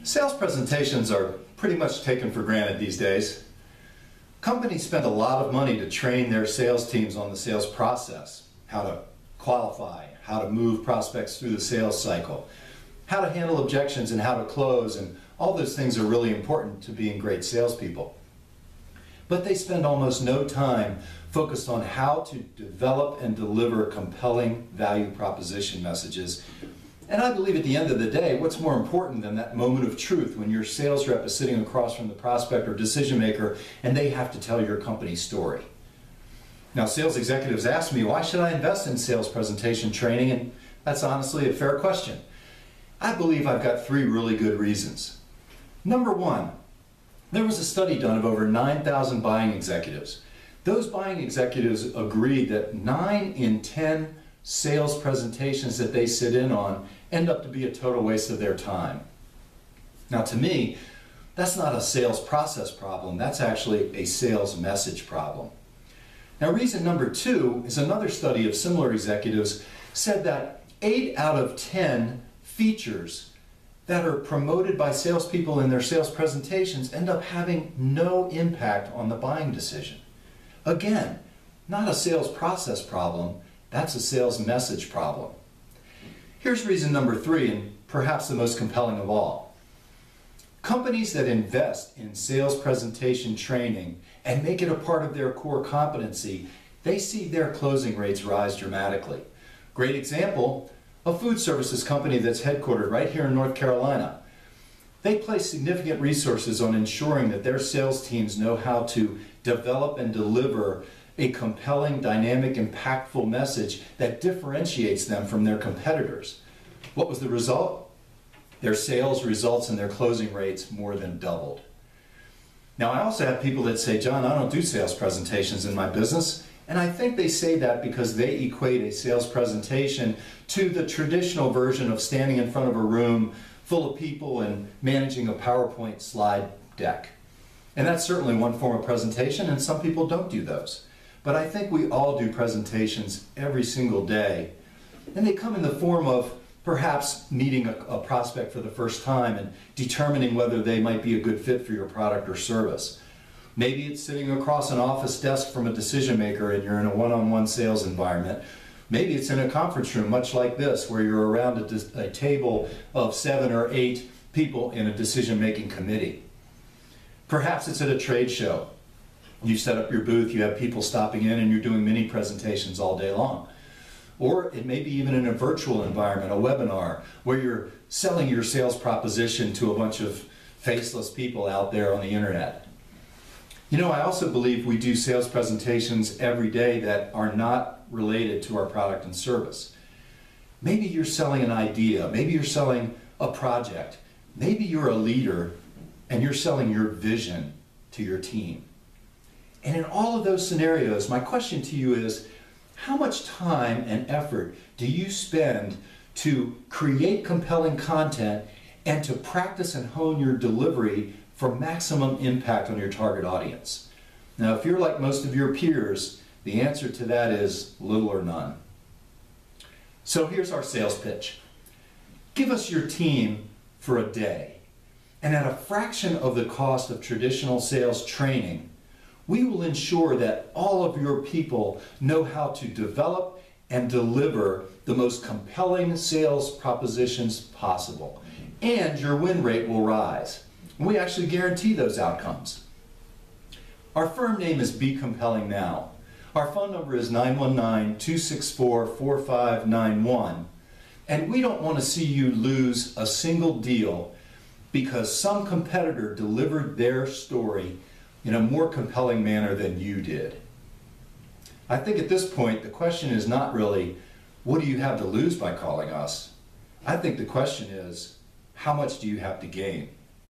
Sales presentations are pretty much taken for granted these days. Companies spend a lot of money to train their sales teams on the sales process, how to qualify, how to move prospects through the sales cycle, how to handle objections and how to close, and all those things are really important to being great salespeople. But they spend almost no time focused on how to develop and deliver compelling value proposition messages. And I believe at the end of the day, what's more important than that moment of truth when your sales rep is sitting across from the prospect or decision maker and they have to tell your company's story? Now, sales executives ask me, why should I invest in sales presentation training? And that's honestly a fair question. I believe I've got three really good reasons. Number one, there was a study done of over 9,000 buying executives. Those buying executives agreed that 9 in 10 sales presentations that they sit in on end up to be a total waste of their time. Now, to me, that's not a sales process problem, that's actually a sales message problem. Now, reason number two is another study of similar executives said that 8 out of 10 features that are promoted by salespeople in their sales presentations end up having no impact on the buying decision. Again, not a sales process problem, that's a sales message problem. Here's reason number three, and perhaps the most compelling of all. Companies that invest in sales presentation training and make it a part of their core competency, they see their closing rates rise dramatically. Great example, a food services company that's headquartered right here in North Carolina. They place significant resources on ensuring that their sales teams know how to develop and deliver a compelling, dynamic, impactful message that differentiates them from their competitors. What was the result? Their sales results and their closing rates more than doubled. Now, I also have people that say, John, I don't do sales presentations in my business. And I think they say that because they equate a sales presentation to the traditional version of standing in front of a room full of people and managing a PowerPoint slide deck. And that's certainly one form of presentation, and some people don't do those. But I think we all do presentations every single day. And they come in the form of perhaps meeting a prospect for the first time and determining whether they might be a good fit for your product or service. Maybe it's sitting across an office desk from a decision maker and you're in a one-on-one sales environment. Maybe it's in a conference room, much like this, where you're around a table of 7 or 8 people in a decision-making committee. Perhaps it's at a trade show. You set up your booth, you have people stopping in, and you're doing mini presentations all day long. Or it may be even in a virtual environment, a webinar, where you're selling your sales proposition to a bunch of faceless people out there on the internet. You know, I also believe we do sales presentations every day that are not related to our product and service. Maybe you're selling an idea, maybe you're selling a project, maybe you're a leader and you're selling your vision to your team. And in all of those scenarios, my question to you is, how much time and effort do you spend to create compelling content and to practice and hone your delivery for maximum impact on your target audience? Now, if you're like most of your peers, the answer to that is little or none. So here's our sales pitch. Give us your team for a day, and at a fraction of the cost of traditional sales training, we will ensure that all of your people know how to develop and deliver the most compelling sales propositions possible, and your win rate will rise. We actually guarantee those outcomes. Our firm name is Be Compelling Now. Our phone number is 919-264-4591. And we don't want to see you lose a single deal because some competitor delivered their story in a more compelling manner than you did. I think at this point, the question is not really, what do you have to lose by calling us? I think the question is, how much do you have to gain?